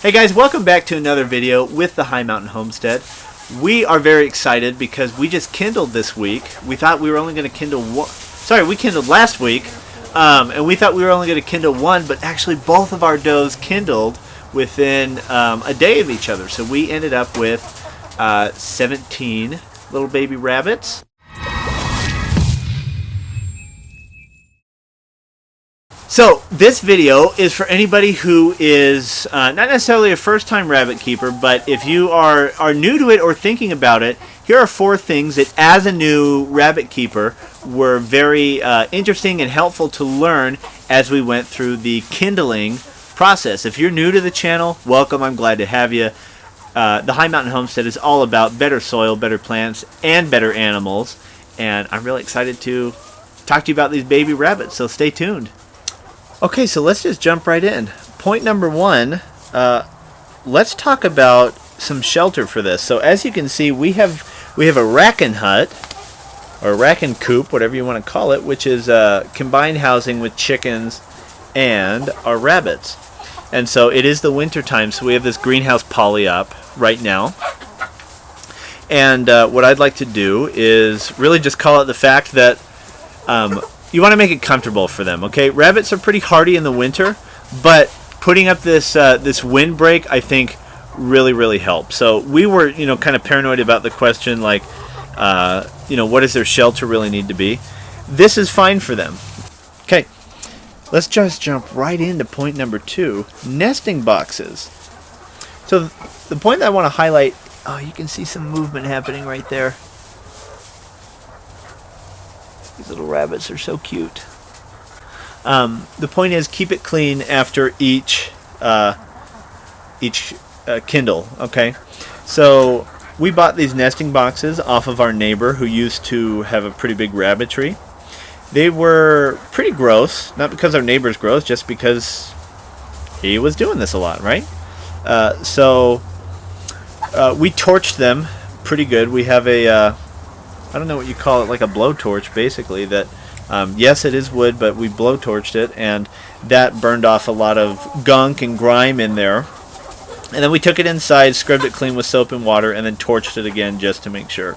Hey guys, welcome back to another video with the High Mountain Homestead. We are very excited because we just kindled this week. We thought we were only going to kindle one. Sorry, we kindled last week, and we thought we were only going to kindle one, but actually both of our does kindled within a day of each other. So we ended up with 17 little baby rabbits. So this video is for anybody who is not necessarily a first-time rabbit keeper, but if you are new to it or thinking about it, here are 4 things that as a new rabbit keeper were very interesting and helpful to learn as we went through the kindling process. If you're new to the channel, welcome. I'm glad to have you. The High Mountain Homestead is all about better soil, better plants, and better animals, and I'm really excited to talk to you about these baby rabbits, so stay tuned. Okay, so let's just jump right in. Point number 1, let's talk about some shelter for this. So as you can see, we have a raccoon hut, or raccoon coop, whatever you want to call it, which is combined housing with chickens and our rabbits. And so it is the winter time, so we have this greenhouse poly up right now. And what I'd like to do is really just call out the fact that you want to make it comfortable for them, okay? Rabbits are pretty hardy in the winter, but putting up this this windbreak, I think, really helps. So we were, kind of paranoid about the question, like, what does their shelter really need to be? This is fine for them. Okay, let's just jump right into point number 2, nesting boxes. So the point that I want to highlight, oh, you can see some movement happening right there. These little rabbits are so cute. The point is, keep it clean after each kindle. Okay, so we bought these nesting boxes off of our neighbor who used to have a pretty big rabbitry. They were pretty gross, not because our neighbor's gross, just because he was doing this a lot, right? So we torched them pretty good. We have a I don't know what you call it, like a blowtorch, basically, that, yes, it is wood, but we blowtorched it, and that burned off a lot of gunk and grime in there. And then we took it inside, scrubbed it clean with soap and water, and then torched it again just to make sure.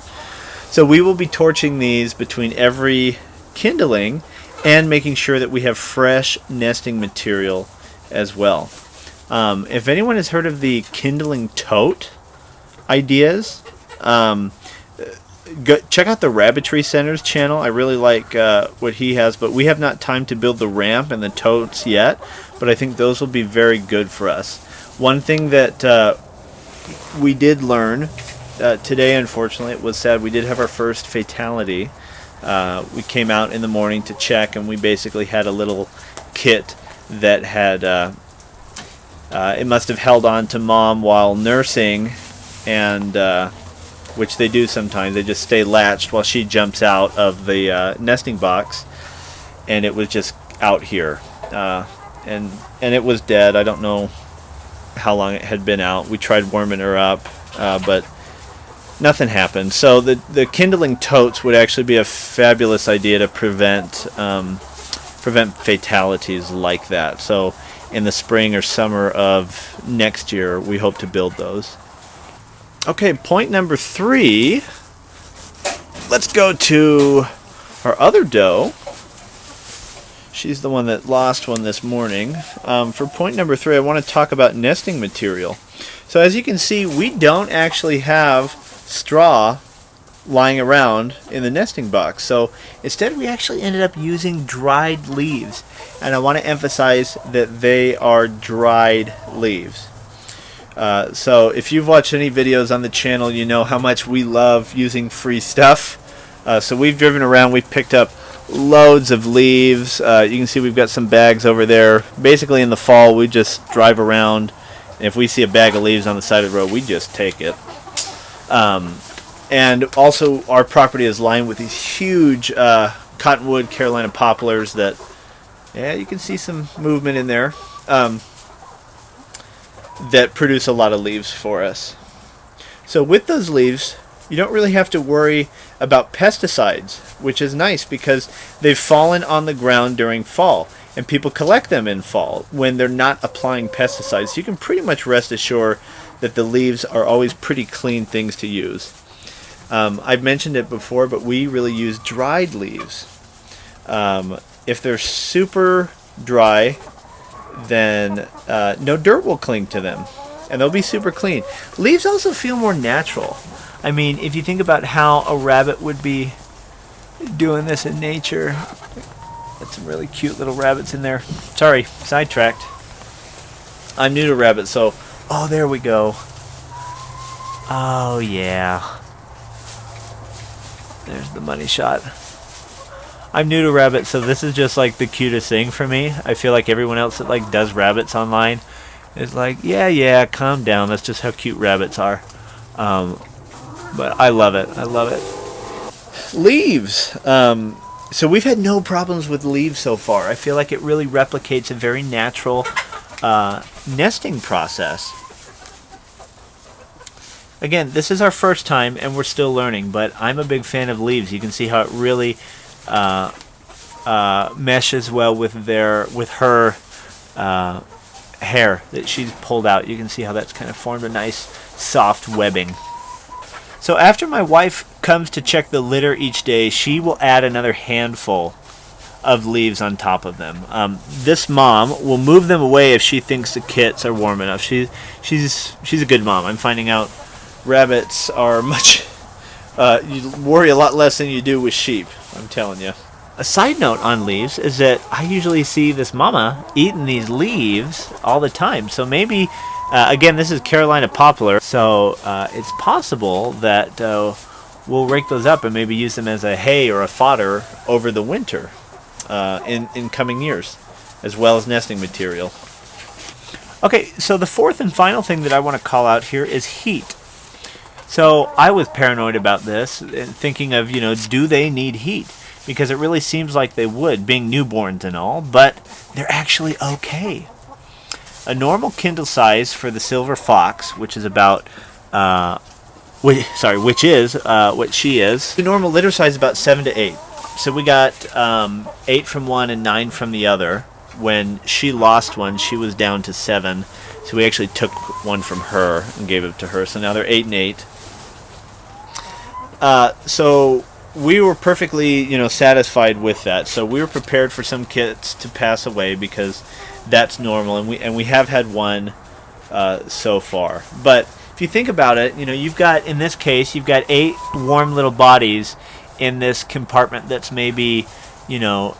So we will be torching these between every kindling and making sure that we have fresh nesting material as well. If anyone has heard of the kindling tote ideas, check out the Rabbitry Center's channel. I really like what he has, but we have not time to build the ramp and the totes yet, but I think those will be very good for us. One thing that we did learn today, unfortunately, it was sad, we did have our first fatality. We came out in the morning to check, and we basically had a little kit that had it must have held on to mom while nursing, and which they do sometimes. They just stay latched while she jumps out of the nesting box, and it was just out here, and it was dead. I don't know how long it had been out. We tried warming her up, but nothing happened. So the kindling totes would actually be a fabulous idea to prevent fatalities like that. So in the spring or summer of next year, we hope to build those. Okay, point number 3, let's go to our other doe. She's the one that lost one this morning. For point number 3, I want to talk about nesting material. So as you can see, we don't actually have straw lying around in the nesting box. So instead, we actually ended up using dried leaves. And I want to emphasize that they are dried leaves. So if you've watched any videos on the channel, you know how much we love using free stuff. So we've driven around, we've picked up loads of leaves. You can see we've got some bags over there. Basically in the fall, we just drive around, and if we see a bag of leaves on the side of the road, we just take it. And also our property is lined with these huge cottonwood Carolina poplars that, yeah, you can see some movement in there. That produce a lot of leaves for us. So with those leaves, you don't really have to worry about pesticides, which is nice because they've fallen on the ground during fall. and people collect them in fall when they're not applying pesticides. You can pretty much rest assured that the leaves are always pretty clean things to use. I've mentioned it before, but we really use dried leaves. If they're super dry, then no dirt will cling to them, and they'll be super clean. Leaves also feel more natural. I mean, if you think about how a rabbit would be doing this in nature. Got some really cute little rabbits in there. Sorry, sidetracked. I'm new to rabbits, so... Oh, there we go. Oh, yeah. There's the money shot. I'm new to rabbits, so this is just like the cutest thing for me. I feel like everyone else that like does rabbits online is like, yeah, calm down. That's just how cute rabbits are. But I love it. I love it. Leaves. So we've had no problems with leaves so far. I feel like it really replicates a very natural nesting process. Again, this is our first time and we're still learning, but I'm a big fan of leaves. You can see how it really meshes well with her hair that she's pulled out. You can see how that's kind of formed a nice soft webbing. So after my wife comes to check the litter each day, she will add another handful of leaves on top of them. This mom will move them away if she thinks the kits are warm enough. She's a good mom. I'm finding out rabbits are much you worry a lot less than you do with sheep, I'm telling you. A side note on leaves is that I usually see this mama eating these leaves all the time. So maybe again, this is Carolina poplar, so it's possible that we'll rake those up and maybe use them as a hay or a fodder over the winter in coming years, as well as nesting material. Okay, so the fourth and final thing that I want to call out here is heat. So I was paranoid about this, thinking of, do they need heat? Because it really seems like they would, being newborns and all, but they're actually okay. A normal Kindle size for the silver fox, which is about, which is what she is. The normal litter size is about 7 to 8. So we got 8 from one and 9 from the other. When she lost one, she was down to 7. So we actually took one from her and gave it to her. So now they're 8 and 8. So we were perfectly, satisfied with that. So we were prepared for some kits to pass away because that's normal, and we have had one so far. But if you think about it, you've got, in this case, you've got 8 warm little bodies in this compartment that's maybe, 8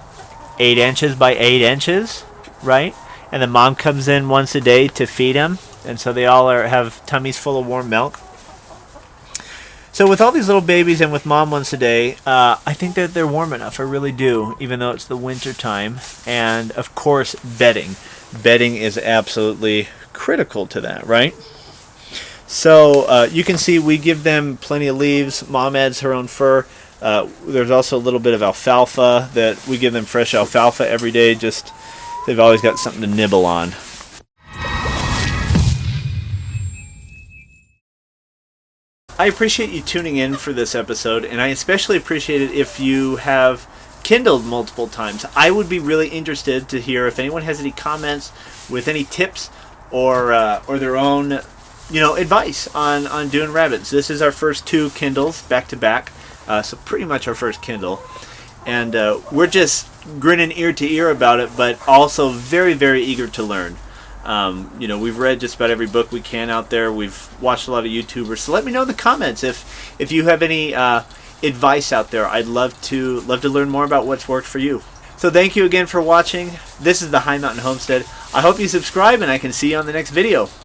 inches by 8 inches, right? And the mom comes in once a day to feed them, and so they all have tummies full of warm milk. So with all these little babies and with mom once a day, I think that they're warm enough. I really do, even though it's the winter time. And of course, bedding. Bedding is absolutely critical to that, right? So you can see we give them plenty of leaves. Mom adds her own fur. There's also a little bit of alfalfa that we give them, fresh alfalfa every day. Just they've always got something to nibble on. I appreciate you tuning in for this episode, and I especially appreciate it if you have Kindled multiple times. I would be really interested to hear if anyone has any comments with any tips or their own, advice on doing rabbits. This is our first 2 Kindles back to back, so pretty much our first Kindle, and we're just grinning ear to ear about it, but also very, very eager to learn. We've read just about every book we can out there. We've watched a lot of YouTubers. So let me know in the comments if you have any advice out there. I'd love to learn more about what's worked for you. So thank you again for watching. This is the High Mountain Homestead. I hope you subscribe, and I can see you on the next video.